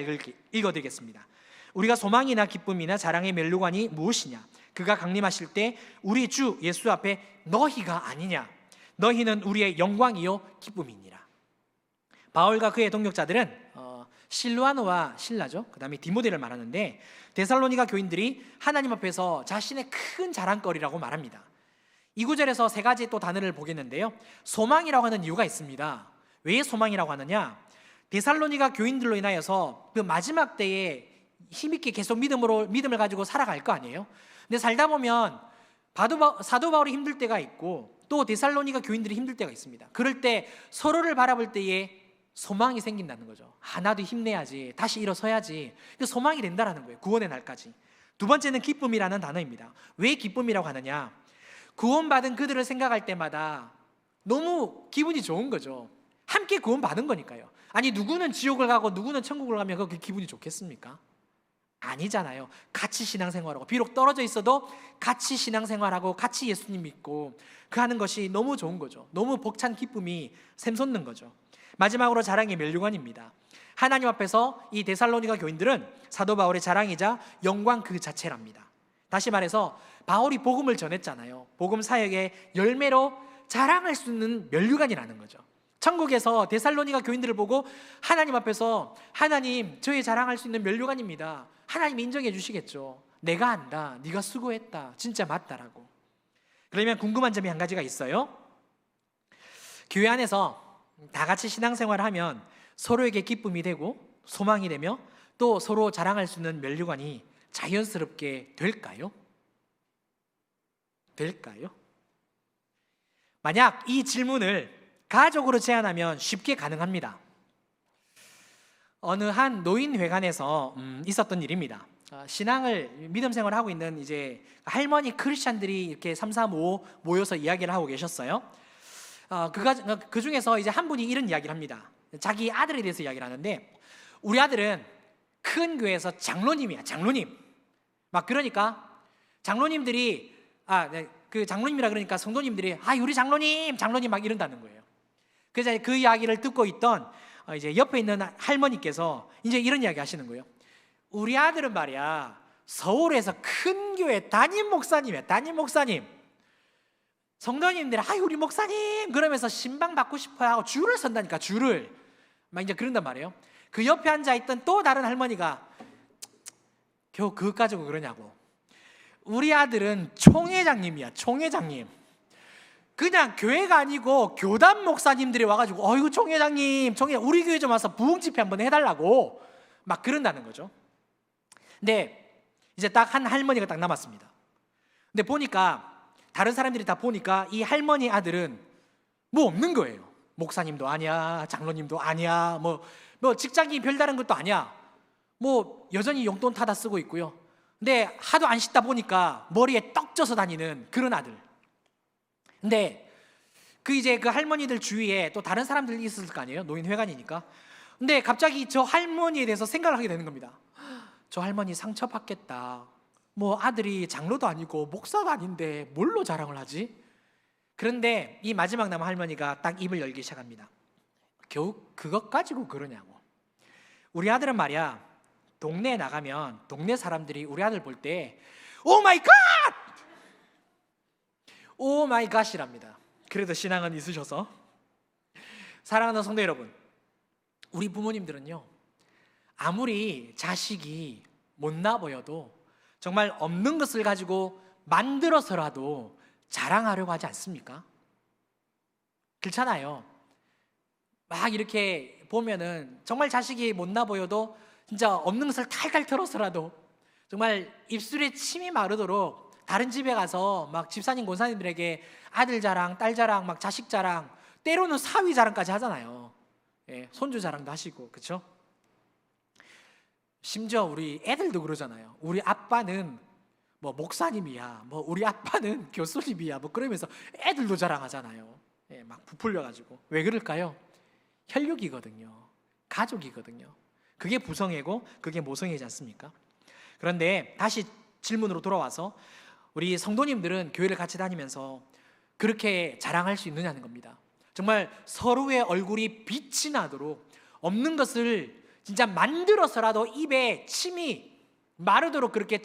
읽어드리겠습니다. 우리가 소망이나 기쁨이나 자랑의 면류관이 무엇이냐? 그가 강림하실 때 우리 주 예수 앞에 너희가 아니냐? 너희는 우리의 영광이요 기쁨이니라. 바울과 그의 동역자들은 실루아노와 실라죠, 그 다음에 디모데를 말하는데, 데살로니가 교인들이 하나님 앞에서 자신의 큰 자랑거리라고 말합니다. 이 구절에서 세 가지 또 단어를 보겠는데요, 소망이라고 하는 이유가 있습니다. 왜 소망이라고 하느냐? 데살로니가 교인들로 인하여서 그 마지막 때에 힘있게 계속 믿음을 가지고 살아갈 거 아니에요. 근데 살다 보면 사도 바울이 힘들 때가 있고, 또 데살로니가 교인들이 힘들 때가 있습니다. 그럴 때 서로를 바라볼 때에 소망이 생긴다는 거죠. 나도 힘내야지, 다시 일어서야지. 그 소망이 된다라는 거예요, 구원의 날까지. 두 번째는 기쁨이라는 단어입니다. 왜 기쁨이라고 하느냐? 구원받은 그들을 생각할 때마다 너무 기분이 좋은 거죠. 함께 구원받은 거니까요. 아니, 누구는 지옥을 가고 누구는 천국을 가면 그렇게 기분이 좋겠습니까? 아니잖아요. 같이 신앙생활하고, 비록 떨어져 있어도 같이 신앙생활하고 같이 예수님 믿고 그 하는 것이 너무 좋은 거죠. 너무 벅찬 기쁨이 샘솟는 거죠. 마지막으로 자랑의 멸류관입니다. 하나님 앞에서 이 데살로니가 교인들은 사도 바울의 자랑이자 영광 그 자체랍니다. 다시 말해서 바울이 복음을 전했잖아요. 복음 사역의 열매로 자랑할 수 있는 멸류관이라는 거죠. 천국에서 데살로니가 교인들을 보고 하나님 앞에서, 하나님, 저희 자랑할 수 있는 멸류관입니다. 하나님 인정해 주시겠죠. 내가 안다, 네가 수고했다, 진짜 맞다라고. 그러면 궁금한 점이 한 가지가 있어요. 교회 안에서 다 같이 신앙생활을 하면 서로에게 기쁨이 되고 소망이 되며 또 서로 자랑할 수 있는 멸류관이 자연스럽게 될까요? 될까요? 만약 이 질문을 가족으로 제안하면 쉽게 가능합니다. 어느 한 노인회관에서 있었던 일입니다. 신앙을, 믿음 생활을 하고 있는 이제 할머니 크리스찬들이 이렇게 3, 4, 5 모여서 이야기를 하고 계셨어요. 그 중에서 이제 한 분이 이런 이야기를 합니다. 자기 아들에 대해서 이야기를 하는데, 우리 아들은 큰 교회에서 장로님이야, 장로님. 막 그러니까 장로님들이 그 장로님이라 그러니까 성도님들이 우리 장로님 막 이런다는 거예요. 그래서 그 이야기를 듣고 있던 이제 옆에 있는 할머니께서 이제 이런 이야기 하시는 거예요. 우리 아들은 말이야, 서울에서 큰 교회 담임 목사님이야, 담임 목사님. 성도님들이 우리 목사님 그러면서 신방 받고 싶어요 하고 줄을 선다니까, 줄을 막 이제 그런단 말이에요. 그 옆에 앉아있던 또 다른 할머니가 겨우 그것 가지고 그러냐고. 우리 아들은 총회장님이야, 총회장님. 그냥 교회가 아니고 교단 목사님들이 와가지고 어이구 총회장님 우리 교회 좀 와서 부흥 집회 한번 해달라고 막 그런다는 거죠. 근데 이제 딱 한 할머니가 딱 남았습니다. 근데 보니까 다른 사람들이 다 보니까 이 할머니 아들은 뭐 없는 거예요. 목사님도 아니야, 장로님도 아니야, 뭐 직장이 별다른 것도 아니야. 뭐 여전히 용돈 타다 쓰고 있고요. 근데 하도 안 씻다 보니까 머리에 떡 져서 다니는 그런 아들. 근데 그 할머니들 주위에 또 다른 사람들이 있을 거 아니에요, 노인회관이니까. 근데 갑자기 저 할머니에 대해서 생각을 하게 되는 겁니다. 저 할머니 상처받겠다. 뭐 아들이 장로도 아니고 목사가 아닌데 뭘로 자랑을 하지? 그런데 이 마지막 남은 할머니가 딱 입을 열기 시작합니다. 겨우 그것 가지고 그러냐고. 우리 아들은 말이야, 동네에 나가면 동네 사람들이 우리 아들 볼 때 오 마이 갓! 오 마이 갓이랍니다. 그래도 신앙은 있으셔서. 사랑하는 성도 여러분, 우리 부모님들은요, 아무리 자식이 못나 보여도 정말 없는 것을 가지고 만들어서라도 자랑하려고 하지 않습니까? 그렇잖아요. 막 이렇게 보면은 정말 자식이 못나 보여도 진짜 없는 것을 탈탈 털어서라도 정말 입술에 침이 마르도록 다른 집에 가서 막 집사님 권사님들에게 아들 자랑, 딸 자랑, 막 자식 자랑, 때로는 사위 자랑까지 하잖아요. 예, 손주 자랑도 하시고, 그렇죠? 심지어 우리 애들도 그러잖아요. 우리 아빠는 뭐 목사님이야, 뭐 우리 아빠는 교수님이야, 뭐 그러면서 애들도 자랑하잖아요. 예, 막 부풀려가지고. 왜 그럴까요? 혈육이거든요. 가족이거든요. 그게 부성애고 그게 모성애지 않습니까? 그런데 다시 질문으로 돌아와서 우리 성도님들은 교회를 같이 다니면서 그렇게 자랑할 수 있느냐는 겁니다. 정말 서로의 얼굴이 빛이 나도록 없는 것을 진짜 만들어서라도 입에 침이 마르도록 그렇게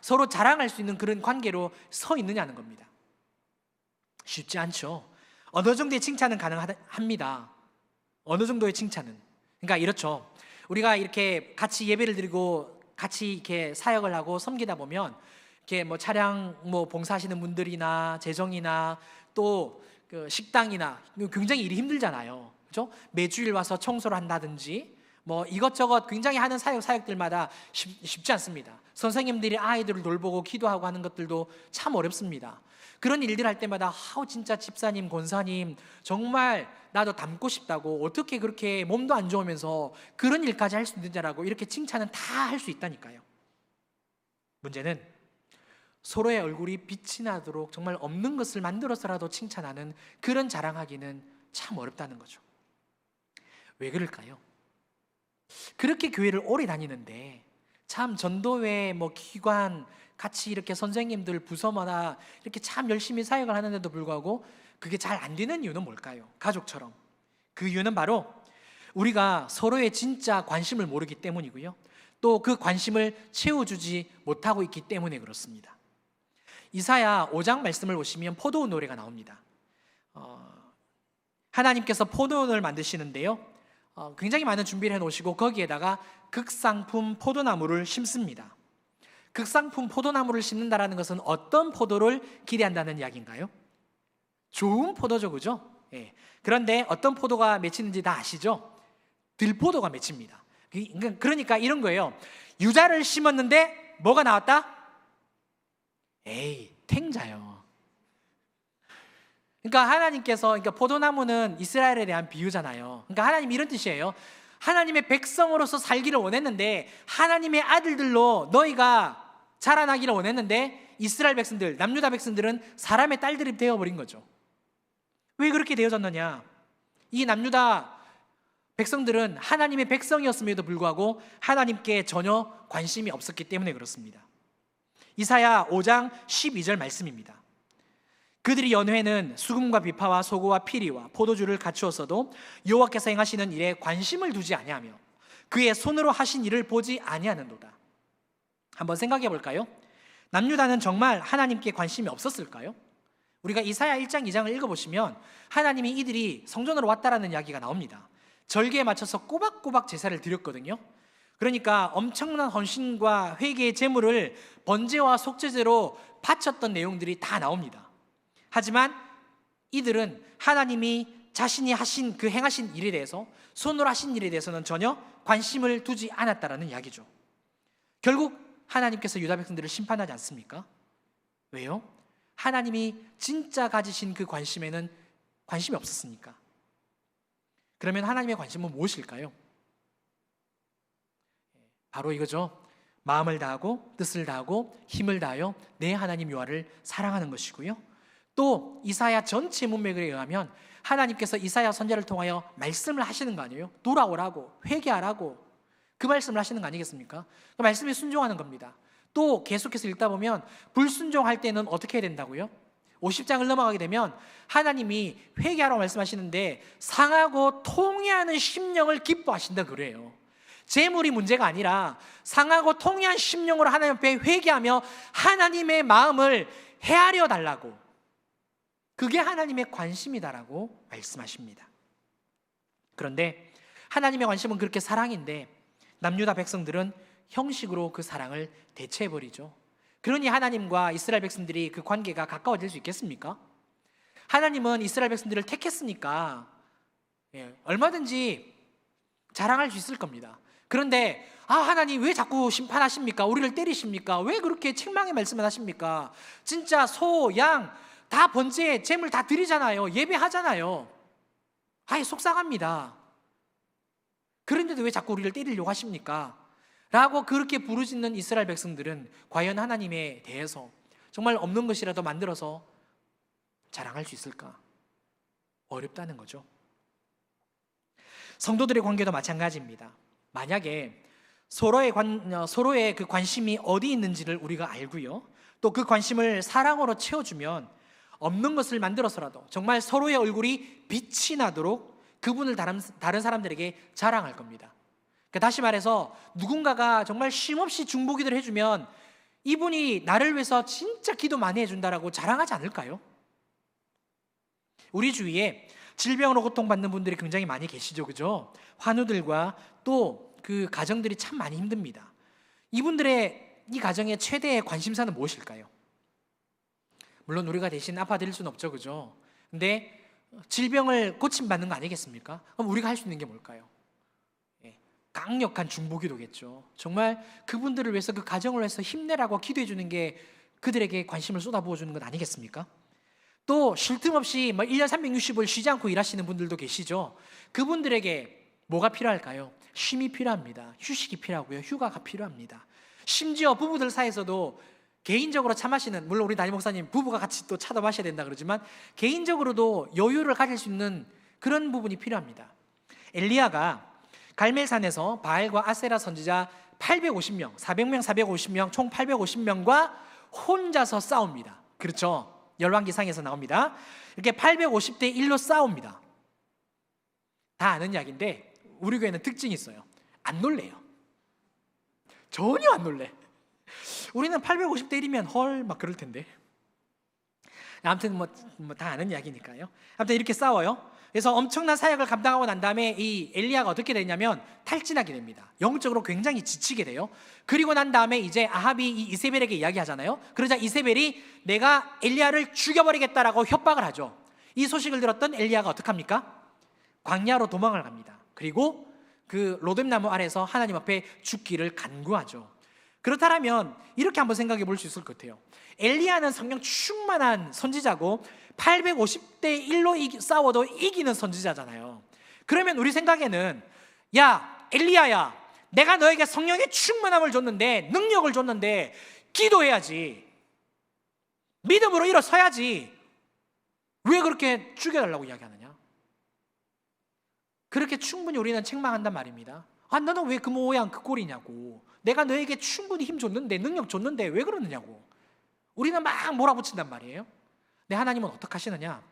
서로 자랑할 수 있는 그런 관계로 서 있느냐는 겁니다. 쉽지 않죠. 어느 정도의 칭찬은 가능합니다. 어느 정도의 칭찬은. 그러니까 이렇죠. 우리가 이렇게 같이 예배를 드리고 같이 이렇게 사역을 하고 섬기다 보면 이렇게 뭐 차량 뭐 봉사하시는 분들이나 재정이나 또 그 식당이나 굉장히 일이 힘들잖아요. 그렇죠? 매주일 와서 청소를 한다든지 뭐 이것저것 굉장히 하는 사역들마다 쉽지 않습니다. 선생님들이 아이들을 돌보고 기도하고 하는 것들도 참 어렵습니다. 그런 일들 할 때마다 진짜 집사님, 권사님 정말 나도 닮고 싶다고, 어떻게 그렇게 몸도 안 좋으면서 그런 일까지 할 수 있는지라고 이렇게 칭찬은 다 할 수 있다니까요. 문제는 서로의 얼굴이 빛이 나도록 정말 없는 것을 만들어서라도 칭찬하는 그런 자랑하기는 참 어렵다는 거죠. 왜 그럴까요? 그렇게 교회를 오래 다니는데 참 전도회 뭐 기관 같이 이렇게 선생님들 부서마다 이렇게 참 열심히 사역을 하는데도 불구하고 그게 잘 안 되는 이유는 뭘까요? 가족처럼. 그 이유는 바로 우리가 서로의 진짜 관심을 모르기 때문이고요. 또 그 관심을 채워주지 못하고 있기 때문에 그렇습니다. 이사야 5장 말씀을 보시면 포도원 노래가 나옵니다. 하나님께서 포도원을 만드시는데요, 굉장히 많은 준비를 해놓으시고 거기에다가 극상품 포도나무를 심습니다. 극상품 포도나무를 심는다라는 것은 어떤 포도를 기대한다는 이야기인가요? 좋은 포도죠, 그죠? 예. 그런데 어떤 포도가 맺히는지 다 아시죠? 들포도가 맺힙니다. 그러니까 이런 거예요. 유자를 심었는데 뭐가 나왔다? 에이, 탱자요. 그러니까 하나님께서, 포도나무는 이스라엘에 대한 비유잖아요. 그러니까 하나님 이런 뜻이에요. 하나님의 백성으로서 살기를 원했는데, 하나님의 아들들로 너희가 자라나기를 원했는데, 이스라엘 백성들, 남유다 백성들은 사람의 딸들이 되어버린 거죠. 왜 그렇게 되어졌느냐? 이 남유다 백성들은 하나님의 백성이었음에도 불구하고 하나님께 전혀 관심이 없었기 때문에 그렇습니다. 이사야 5장 12절 말씀입니다. 그들이 연회는 수금과 비파와 소고와 피리와 포도주를 갖추었어도 여호와께서 행하시는 일에 관심을 두지 아니하며 그의 손으로 하신 일을 보지 아니하는도다. 한번 생각해 볼까요? 남유다는 정말 하나님께 관심이 없었을까요? 우리가 이사야 1장 2장을 읽어보시면 하나님이 이들이 성전으로 왔다라는 이야기가 나옵니다. 절기에 맞춰서 꼬박꼬박 제사를 드렸거든요. 그러니까 엄청난 헌신과 회개의 제물을 번제와 속죄제로 바쳤던 내용들이 다 나옵니다. 하지만 이들은 하나님이 자신이 하신 그 행하신 일에 대해서, 손으로 하신 일에 대해서는 전혀 관심을 두지 않았다라는 이야기죠. 결국 하나님께서 유다 백성들을 심판하지 않습니까? 왜요? 하나님이 진짜 가지신 그 관심에는 관심이 없었으니까. 그러면 하나님의 관심은 무엇일까요? 바로 이거죠. 마음을 다하고 뜻을 다하고 힘을 다하여 내 하나님 여호와를 사랑하는 것이고요. 또 이사야 전체 문맥에 의하면 하나님께서 이사야 선지자를 통하여 말씀을 하시는 거 아니에요? 돌아오라고, 회개하라고 그 말씀을 하시는 거 아니겠습니까? 그 말씀에 순종하는 겁니다. 또 계속해서 읽다 보면 불순종할 때는 어떻게 해야 된다고요? 50장을 넘어가게 되면 하나님이 회개하라고 말씀하시는데 상하고 통회하는 심령을 기뻐하신다 그래요. 재물이 문제가 아니라 상하고 통회한 심령으로 하나님 앞에 회개하며 하나님의 마음을 헤아려 달라고, 그게 하나님의 관심이다라고 말씀하십니다. 그런데 하나님의 관심은 그렇게 사랑인데 남유다 백성들은 형식으로 그 사랑을 대체해버리죠. 그러니 하나님과 이스라엘 백성들이 그 관계가 가까워질 수 있겠습니까? 하나님은 이스라엘 백성들을 택했으니까 얼마든지 자랑할 수 있을 겁니다. 그런데 하나님 왜 자꾸 심판하십니까? 우리를 때리십니까? 왜 그렇게 책망의 말씀을 하십니까? 진짜 소, 양 다 번제, 제물 다 드리잖아요. 예배하잖아요. 속상합니다. 그런데도 왜 자꾸 우리를 때리려고 하십니까? 라고 그렇게 부르짖는 이스라엘 백성들은 과연 하나님에 대해서 정말 없는 것이라도 만들어서 자랑할 수 있을까? 어렵다는 거죠. 성도들의 관계도 마찬가지입니다. 만약에 서로의 그 관심이 어디 있는지를 우리가 알고요, 또 그 관심을 사랑으로 채워주면 없는 것을 만들어서라도 정말 서로의 얼굴이 빛이 나도록 그분을 다른 사람들에게 자랑할 겁니다. 그러니까 다시 말해서 누군가가 정말 쉼없이 중보기도를 해주면 이분이 나를 위해서 진짜 기도 많이 해준다라고 자랑하지 않을까요? 우리 주위에 질병으로 고통받는 분들이 굉장히 많이 계시죠, 그죠? 환우들과 또 그 가정들이 참 많이 힘듭니다. 이분들의 이 가정의 최대의 관심사는 무엇일까요? 물론 우리가 대신 아파드릴 수는 없죠, 그죠? 근데 질병을 고침받는 거 아니겠습니까? 그럼 우리가 할 수 있는 게 뭘까요? 강력한 중보기도겠죠. 정말 그분들을 위해서, 그 가정을 위해서 힘내라고 기도해 주는 게 그들에게 관심을 쏟아부어 주는 것 아니겠습니까? 또 쉴 틈 없이 1년 365일 쉬지 않고 일하시는 분들도 계시죠. 그분들에게 뭐가 필요할까요? 쉼이 필요합니다. 휴식이 필요하고요, 휴가가 필요합니다. 심지어 부부들 사이에서도 개인적으로 차 마시는, 물론 우리 담임 목사님 부부가 같이 또 차도 마셔야 된다 그러지만 개인적으로도 여유를 가질 수 있는 그런 부분이 필요합니다. 엘리야가 갈멜산에서 바알과 아세라 선지자 850명, 400명, 450명, 총 850명과 혼자서 싸웁니다. 그렇죠? 열왕기상에서 나옵니다. 이렇게 850대 1로 싸웁니다. 다 아는 이야기인데 우리 교회는 특징이 있어요. 안 놀래요. 전혀 안 놀래. 우리는 850대 1이면 헐 막 그럴 텐데. 아무튼 다 아는 이야기니까요. 아무튼 이렇게 싸워요. 그래서 엄청난 사역을 감당하고 난 다음에 이 엘리야가 어떻게 되냐면 탈진하게 됩니다. 영적으로 굉장히 지치게 돼요. 그리고 난 다음에 이제 아합이 이 이세벨에게 이야기하잖아요. 그러자 이세벨이 내가 엘리야를 죽여버리겠다라고 협박을 하죠. 이 소식을 들었던 엘리야가 어떡합니까? 광야로 도망을 갑니다. 그리고 그 로뎀나무 아래서 하나님 앞에 죽기를 간구하죠. 그렇다면 이렇게 한번 생각해 볼 수 있을 것 같아요. 엘리야는 성령 충만한 선지자고 850대 1로 싸워도 이기는 선지자잖아요. 그러면 우리 생각에는 야 엘리야야, 내가 너에게 성령의 충만함을 줬는데, 능력을 줬는데 기도해야지, 믿음으로 일어서야지, 왜 그렇게 죽여달라고 이야기하느냐? 그렇게 충분히 우리는 책망한단 말입니다. 너는 왜 그 모양 그 꼴이냐고, 내가 너에게 충분히 힘 줬는데, 능력 줬는데 왜 그러느냐고 우리는 막 몰아붙인단 말이에요. 근데 하나님은 어떻게 하시느냐?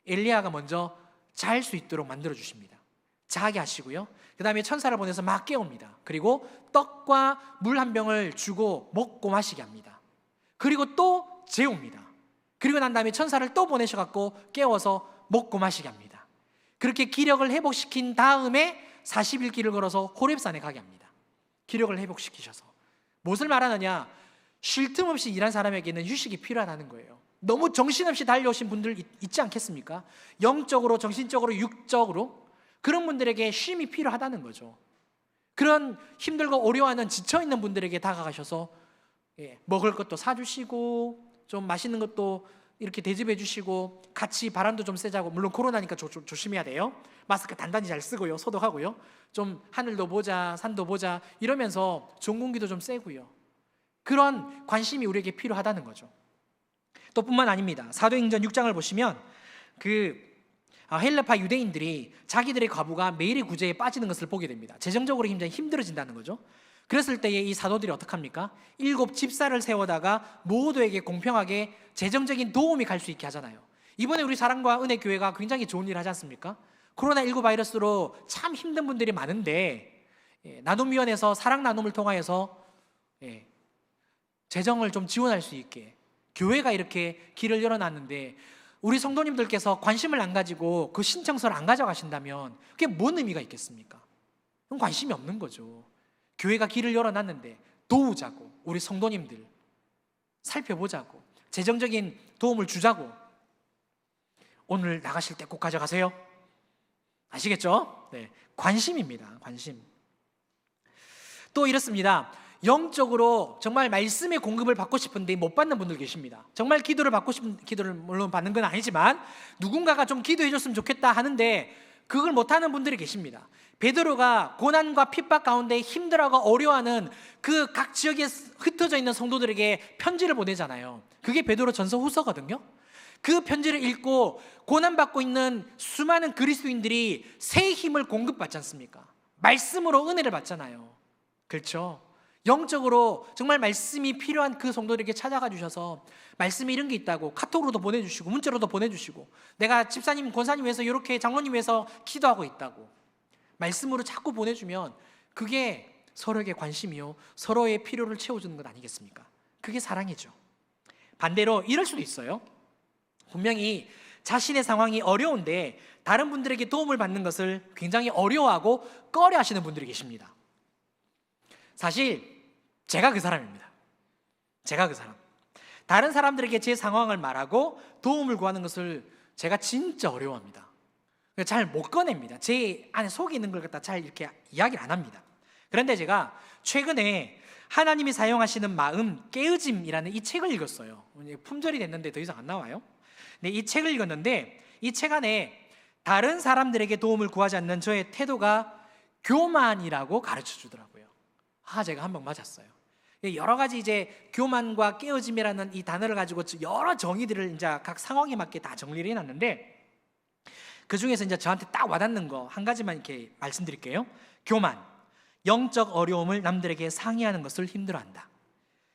엘리야가 먼저 잘 수 있도록 만들어 주십니다. 자게 하시고요, 그 다음에 천사를 보내서 막 깨웁니다. 그리고 떡과 물 한 병을 주고 먹고 마시게 합니다. 그리고 또 재웁니다. 그리고 난 다음에 천사를 또 보내셔갖고 깨워서 먹고 마시게 합니다. 그렇게 기력을 회복시킨 다음에 40일 길을 걸어서 호렙산에 가게 합니다. 기력을 회복시키셔서. 무엇을 말하느냐? 쉴 틈 없이 일한 사람에게는 휴식이 필요하다는 거예요. 너무 정신없이 달려오신 분들 있지 않겠습니까? 영적으로, 정신적으로, 육적으로 그런 분들에게 쉼이 필요하다는 거죠. 그런 힘들고 어려워하는 지쳐있는 분들에게 다가가셔서 먹을 것도 사주시고 좀 맛있는 것도 이렇게 대접해 주시고 같이 바람도 좀 쐬자고. 물론 코로나니까 조심해야 돼요. 마스크 단단히 잘 쓰고요, 소독하고요, 좀 하늘도 보자, 산도 보자 이러면서 좋은 공기도 좀 쐬고요. 그런 관심이 우리에게 필요하다는 거죠. 또 뿐만 아닙니다. 사도행전 6장을 보시면 헬라파 유대인들이 자기들의 과부가 매일의 구제에 빠지는 것을 보게 됩니다. 재정적으로 굉장히 힘들어진다는 거죠. 그랬을 때에 이 사도들이 어떡합니까? 7 집사를 세워다가 모두에게 공평하게 재정적인 도움이 갈 수 있게 하잖아요. 이번에 우리 사랑과 은혜 교회가 굉장히 좋은 일을 하지 않습니까? 코로나19 바이러스로 참 힘든 분들이 많은데 나눔위원회에서 사랑 나눔을 통하여서 재정을 좀 지원할 수 있게 교회가 이렇게 길을 열어놨는데 우리 성도님들께서 관심을 안 가지고 그 신청서를 안 가져가신다면 그게 뭔 의미가 있겠습니까? 그건 관심이 없는 거죠. 교회가 길을 열어놨는데 도우자고, 우리 성도님들 살펴보자고, 재정적인 도움을 주자고. 오늘 나가실 때 꼭 가져가세요. 아시겠죠? 네, 관심입니다. 관심. 또 이렇습니다. 영적으로 정말 말씀의 공급을 받고 싶은데 못 받는 분들 계십니다. 정말 기도를 받고 싶은, 기도를 물론 받는 건 아니지만 누군가가 좀 기도해 줬으면 좋겠다 하는데 그걸 못하는 분들이 계십니다. 베드로가 고난과 핍박 가운데 힘들어하고 어려워하는 그 각 지역에 흩어져 있는 성도들에게 편지를 보내잖아요. 그게 베드로 전서 후서거든요. 그 편지를 읽고 고난받고 있는 수많은 그리스도인들이 새 힘을 공급받지 않습니까? 말씀으로 은혜를 받잖아요. 그렇죠? 영적으로 정말 말씀이 필요한 그 성도들에게 찾아가 주셔서 말씀이 이런 게 있다고 카톡으로도 보내주시고 문자로도 보내주시고 내가 집사님, 권사님 위해서 이렇게 장로님 위해서 기도하고 있다고 말씀으로 자꾸 보내주면 그게 서로에게 관심이요 서로의 필요를 채워주는 것 아니겠습니까? 그게 사랑이죠. 반대로 이럴 수도 있어요. 분명히 자신의 상황이 어려운데 다른 분들에게 도움을 받는 것을 굉장히 어려워하고 꺼려 하시는 분들이 계십니다. 사실 제가 그 사람입니다. 제가 그 사람. 다른 사람들에게 제 상황을 말하고 도움을 구하는 것을 제가 진짜 어려워합니다. 잘 못 꺼냅니다. 제 안에 속에 있는 걸 갖다 잘 이렇게 이야기를 안 합니다. 그런데 제가 최근에 하나님이 사용하시는 마음 깨어짐이라는 이 책을 읽었어요. 품절이 됐는데 더 이상 안 나와요. 네, 이 책을 읽었는데 이 책 안에 다른 사람들에게 도움을 구하지 않는 저의 태도가 교만이라고 가르쳐 주더라고요. 제가 한번 맞았어요. 여러 가지 이제 교만과 깨어짐이라는 이 단어를 가지고 여러 정의들을 이제 각 상황에 맞게 다 정리를 해놨는데 그 중에서 이제 저한테 딱 와닿는 거 한 가지만 이렇게 말씀드릴게요. 교만, 영적 어려움을 남들에게 상의하는 것을 힘들어한다.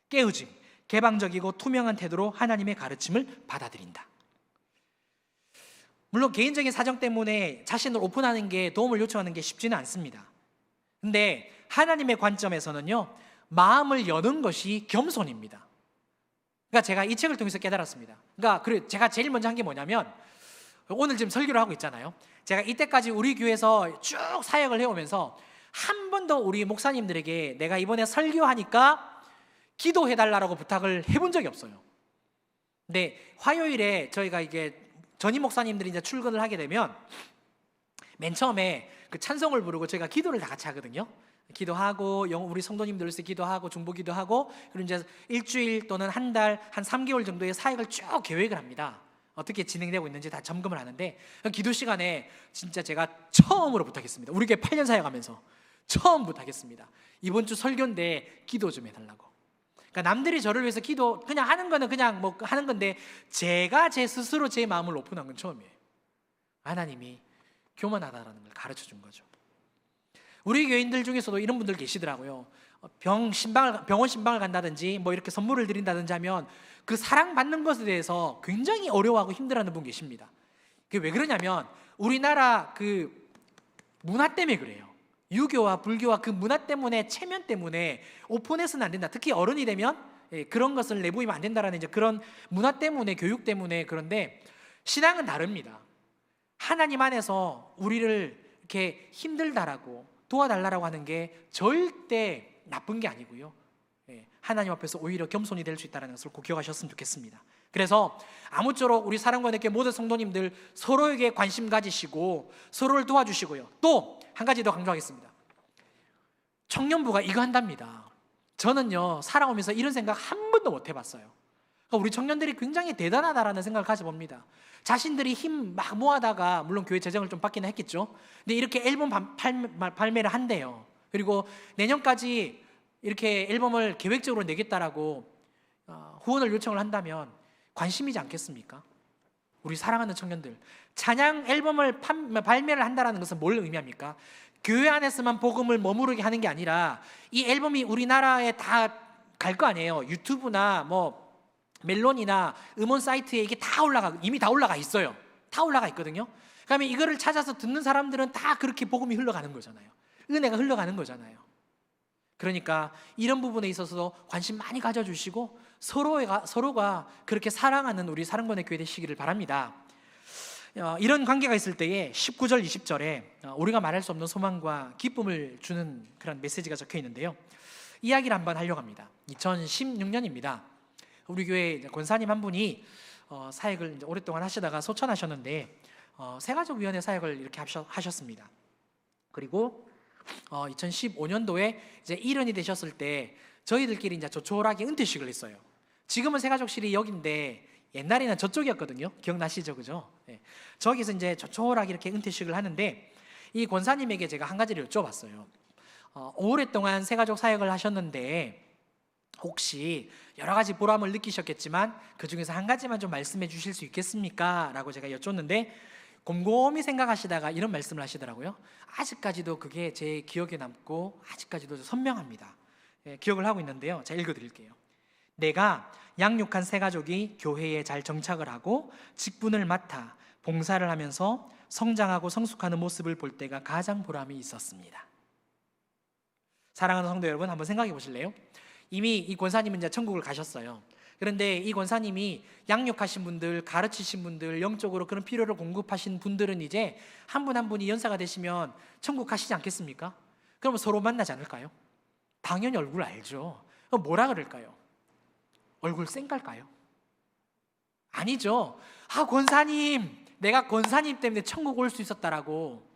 깨어짐, 개방적이고 투명한 태도로 하나님의 가르침을 받아들인다. 물론 개인적인 사정 때문에 자신을 오픈하는 게 도움을 요청하는 게 쉽지는 않습니다. 근데 하나님의 관점에서는요 마음을 여는 것이 겸손입니다. 그러니까 제가 이 책을 통해서 깨달았습니다. 그러니까 제가 제일 먼저 한 게 뭐냐면 오늘 지금 설교를 하고 있잖아요. 제가 이때까지 우리 교회에서 쭉 사역을 해오면서 한 번도 우리 목사님들에게 내가 이번에 설교하니까 기도해달라고 부탁을 해본 적이 없어요. 근데 화요일에 저희가 이게 전임 목사님들이 이제 출근을 하게 되면 맨 처음에 그 찬송을 부르고 저희가 기도를 다 같이 하거든요. 기도하고 우리 성도님들 위해서 기도하고 중보 기도하고 그리고 이제 일주일 또는 한 달, 한 3개월 정도의 사역을 쭉 계획을 합니다. 어떻게 진행되고 있는지 다 점검을 하는데 기도 시간에 진짜 제가 처음으로 부탁했습니다. 우리 교회 8년 사역하면서 처음 부탁했습니다. 이번 주 설교인데 기도 좀 해달라고. 그러니까 남들이 저를 위해서 기도 그냥 하는 거는 그냥 뭐 하는 건데 제가 제 스스로 제 마음을 오픈한 건 처음이에요. 하나님이 교만하다라는 걸 가르쳐 준 거죠. 우리 교인들 중에서도 이런 분들 계시더라고요. 병원 신방을 간다든지 뭐 이렇게 선물을 드린다든지 하면 그 사랑받는 것에 대해서 굉장히 어려워하고 힘들어하는 분 계십니다. 그게 왜 그러냐면 우리나라 그 문화 때문에 그래요. 유교와 불교와 그 문화 때문에 체면 때문에 오픈해서는 안 된다. 특히 어른이 되면 그런 것을 내보이면 안 된다라는 이제 그런 문화 때문에 교육 때문에 그런데 신앙은 다릅니다. 하나님 안에서 우리를 이렇게 힘들다라고 도와달라고 하는 게 절대 나쁜 게 아니고요. 하나님 앞에서 오히려 겸손이 될 수 있다는 것을 꼭 기억하셨으면 좋겠습니다. 그래서 아무쪼록 우리 사랑관에게 모든 성도님들 서로에게 관심 가지시고 서로를 도와주시고요. 또 한 가지 더 강조하겠습니다. 청년부가 이거 한답니다. 저는요 살아오면서 이런 생각 한 번도 못 해봤어요. 그러니까 우리 청년들이 굉장히 대단하다라는 생각을 가져봅니다. 자신들이 힘 막 모아다가 물론 교회 재정을 좀 받기는 했겠죠. 근데 이렇게 앨범 발매를 한대요. 그리고 내년까지 이렇게 앨범을 계획적으로 내겠다라고 후원을 요청을 한다면 관심이지 않겠습니까? 우리 사랑하는 청년들, 찬양 앨범을 발매를 한다는 것은 뭘 의미합니까? 교회 안에서만 복음을 머무르게 하는 게 아니라 이 앨범이 우리나라에 다 갈 거 아니에요. 유튜브나 뭐 멜론이나 음원 사이트에 이게 이미 다 올라가 있어요. 다 올라가 있거든요. 그러면 이거를 찾아서 듣는 사람들은 다 그렇게 복음이 흘러가는 거잖아요. 은혜가 흘러가는 거잖아요. 그러니까 이런 부분에 있어서도 관심 많이 가져주시고 서로가 그렇게 사랑하는 우리 사랑번의 교회 되시기를 바랍니다. 이런 관계가 있을 때에 19절, 20절에 우리가 말할 수 없는 소망과 기쁨을 주는 그런 메시지가 적혀 있는데요. 이야기를 한번 하려고 합니다. 2016년입니다. 우리 교회 권사님 한 분이 사역을 이제 오랫동안 하시다가 소천하셨는데 새가족위원회 사역을 이렇게 하셨습니다. 그리고 2015년도에 이제 일흔이 되셨을 때 저희들끼리 이제 조촐하게 은퇴식을 했어요. 지금은 새가족실이 여기인데 옛날에는 저쪽이었거든요. 기억나시죠, 그죠? 네. 저기서 이제 조촐하게 이렇게 은퇴식을 하는데 이 권사님에게 제가 한 가지를 여쭤봤어요. 오랫동안 새가족 사역을 하셨는데 혹시 여러 가지 보람을 느끼셨겠지만 그 중에서 한 가지만 좀 말씀해 주실 수 있겠습니까? 라고 제가 여쭙는데 곰곰이 생각하시다가 이런 말씀을 하시더라고요. 아직까지도 그게 제 기억에 남고 아직까지도 선명합니다. 기억을 하고 있는데요. 제가 읽어드릴게요. 내가 양육한 새가족이 교회에 잘 정착을 하고 직분을 맡아 봉사를 하면서 성장하고 성숙하는 모습을 볼 때가 가장 보람이 있었습니다. 사랑하는 성도 여러분, 한번 생각해 보실래요? 이미 이 권사님은 이제 천국을 가셨어요. 그런데 이 권사님이 양육하신 분들, 가르치신 분들, 영적으로 그런 필요를 공급하신 분들은 이제 한 분 한 분이 연사가 되시면 천국 가시지 않겠습니까? 그러면 서로 만나지 않을까요? 당연히 얼굴 알죠. 그럼 뭐라 그럴까요? 얼굴 쌩깔까요? 아니죠. 권사님, 내가 권사님 때문에 천국 올 수 있었다라고,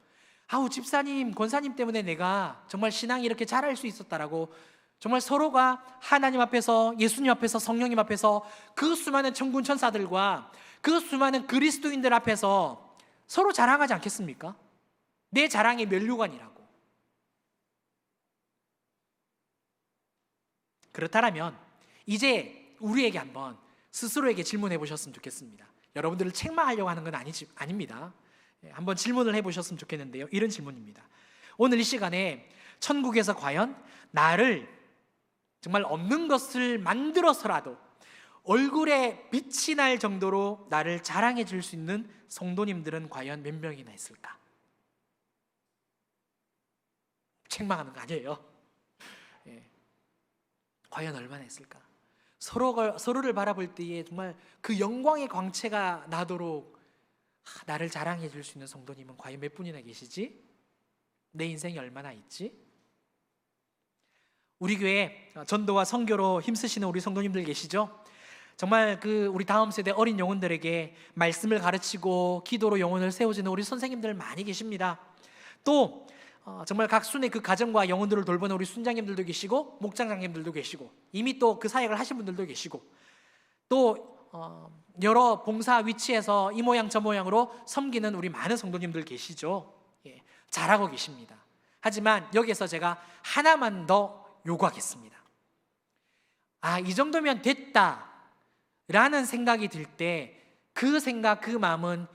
집사님, 권사님 때문에 내가 정말 신앙이 이렇게 잘할 수 있었다라고, 정말 서로가 하나님 앞에서, 예수님 앞에서, 성령님 앞에서 그 수많은 천군 천사들과 그 수많은 그리스도인들 앞에서 서로 자랑하지 않겠습니까? 내 자랑의 면류관이라고. 그렇다면 이제 우리에게 한번 스스로에게 질문해 보셨으면 좋겠습니다. 여러분들을 책망하려고 하는 건 아닙니다. 한번 질문을 해보셨으면 좋겠는데요. 이런 질문입니다. 오늘 이 시간에 천국에서 과연 나를 정말 없는 것을 만들어서라도 얼굴에 빛이 날 정도로 나를 자랑해 줄 수 있는 성도님들은 과연 몇 명이나 있을까? 책망하는 거 아니에요. 과연 얼마나 있을까? 서로를 바라볼 때에 정말 그 영광의 광채가 나도록 나를 자랑해 줄 수 있는 성도님은 과연 몇 분이나 계시지? 내 인생이 얼마나 있지? 우리 교회 전도와 선교로 힘쓰시는 우리 성도님들 계시죠? 정말 우리 다음 세대 어린 영혼들에게 말씀을 가르치고 기도로 영혼을 세워주는 우리 선생님들 많이 계십니다. 또 정말 각 순의 그 가정과 영혼들을 돌보는 우리 순장님들도 계시고 목장장님들도 계시고 이미 또 그 사역을 하신 분들도 계시고 또 여러 봉사 위치에서 이 모양 저 모양으로 섬기는 우리 많은 성도님들 계시죠. 잘하고 계십니다. 하지만 여기에서 제가 하나만 더 요구하겠습니다. 이 정도면 됐다 라는 생각이 들 때 그 생각, 그 마음은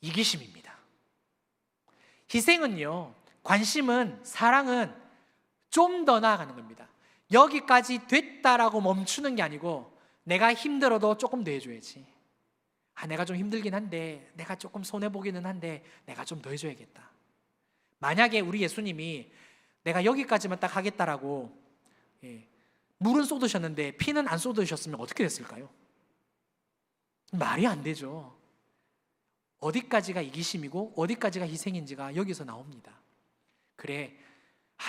이기심입니다. 희생은요, 관심은, 사랑은 좀 더 나아가는 겁니다. 여기까지 됐다라고 멈추는 게 아니고 내가 힘들어도 조금 더 해줘야지. 내가 좀 힘들긴 한데, 내가 조금 손해보기는 한데 내가 좀 더 해줘야겠다. 만약에 우리 예수님이 내가 여기까지만 딱 하겠다라고 물은 쏟으셨는데 피는 안 쏟으셨으면 어떻게 됐을까요? 말이 안 되죠. 어디까지가 이기심이고 어디까지가 희생인지가 여기서 나옵니다. 그래,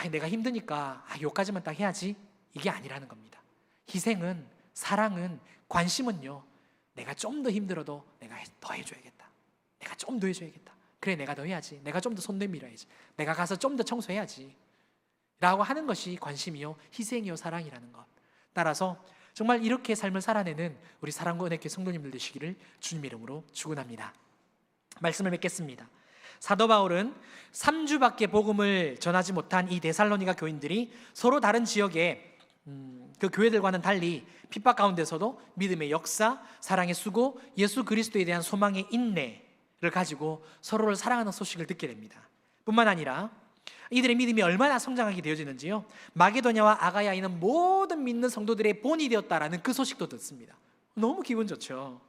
내가 힘드니까 여기까지만 딱 해야지, 이게 아니라는 겁니다. 희생은, 사랑은, 관심은요, 내가 좀 더 힘들어도 내가 더 해줘야겠다. 내가 좀 더 해줘야겠다. 그래, 내가 더 해야지. 내가 좀 더 손 내밀어야지. 내가 가서 좀 더 청소해야지 라고 하는 것이 관심이요, 희생이요, 사랑이라는 것. 따라서 정말 이렇게 삶을 살아내는 우리 사랑과 은혜교회 성도님들 되시기를 주님 이름으로 축원합니다. 말씀을 맺겠습니다. 사도 바울은 3주밖에 복음을 전하지 못한 이 데살로니가 교인들이 서로 다른 지역에 그 교회들과는 달리 핍박 가운데서도 믿음의 역사, 사랑의 수고, 예수 그리스도에 대한 소망의 인내를 가지고 서로를 사랑하는 소식을 듣게 됩니다. 뿐만 아니라 이들의 믿음이 얼마나 성장하게 되어지는지요, 마게도냐와 아가야에는 모든 믿는 성도들의 본이 되었다라는 그 소식도 듣습니다. 너무 기분 좋죠.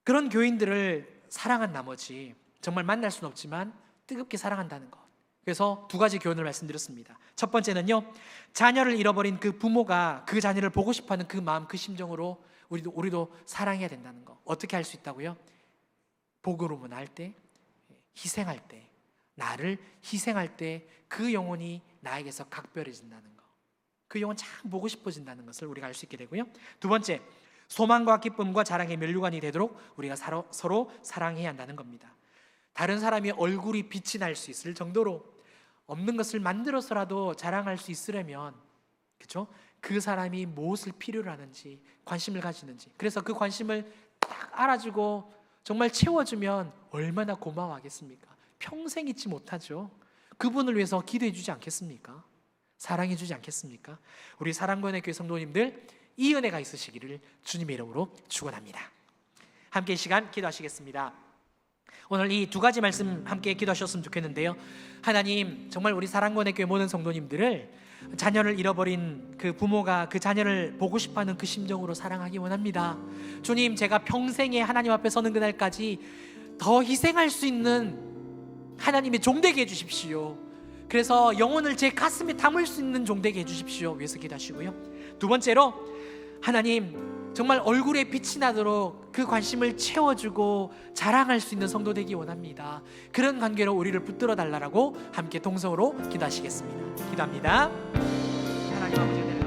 그런 교인들을 사랑한 나머지 정말 만날 수는 없지만 뜨겁게 사랑한다는 것. 그래서 두 가지 교훈을 말씀드렸습니다. 첫 번째는요, 자녀를 잃어버린 그 부모가 그 자녀를 보고 싶어하는 그 마음, 그 심정으로 우리도 사랑해야 된다는 것. 어떻게 할 수 있다고요? 복으로 문할 때, 희생할 때, 나를 희생할 때 그 영혼이 나에게서 각별해진다는 것, 그 영혼 참 보고 싶어진다는 것을 우리가 알 수 있게 되고요. 두 번째, 소망과 기쁨과 자랑의 면류관이 되도록 우리가 서로 사랑해야 한다는 겁니다. 다른 사람이 얼굴이 빛이 날 수 있을 정도로 없는 것을 만들어서라도 자랑할 수 있으려면, 그렇죠? 그 사람이 무엇을 필요로 하는지 관심을 가지는지, 그래서 그 관심을 딱 알아주고 정말 채워주면 얼마나 고마워하겠습니까? 평생 잊지 못하죠. 그분을 위해서 기도해 주지 않겠습니까? 사랑해 주지 않겠습니까? 우리 사랑구원의 교회 성도님들, 이 은혜가 있으시기를 주님의 이름으로 축원합니다. 함께 이 시간 기도하시겠습니다. 오늘 이 두 가지 말씀 함께 기도하셨으면 좋겠는데요. 하나님, 정말 우리 사랑구원의 교회 모든 성도님들을 자녀를 잃어버린 그 부모가 그 자녀를 보고 싶어하는 그 심정으로 사랑하기 원합니다. 주님, 제가 평생에 하나님 앞에 서는 그날까지 더 희생할 수 있는 하나님의 종되게 해주십시오. 그래서 영혼을 제 가슴에 담을 수 있는 종되게 해주십시오. 위해서 기도하시고요. 두 번째로, 하나님, 정말 얼굴에 빛이 나도록 그 관심을 채워주고 자랑할 수 있는 성도 되기 원합니다. 그런 관계로 우리를 붙들어 달라고 함께 동성으로 기도하시겠습니다. 기도합니다. 하나님 아버지,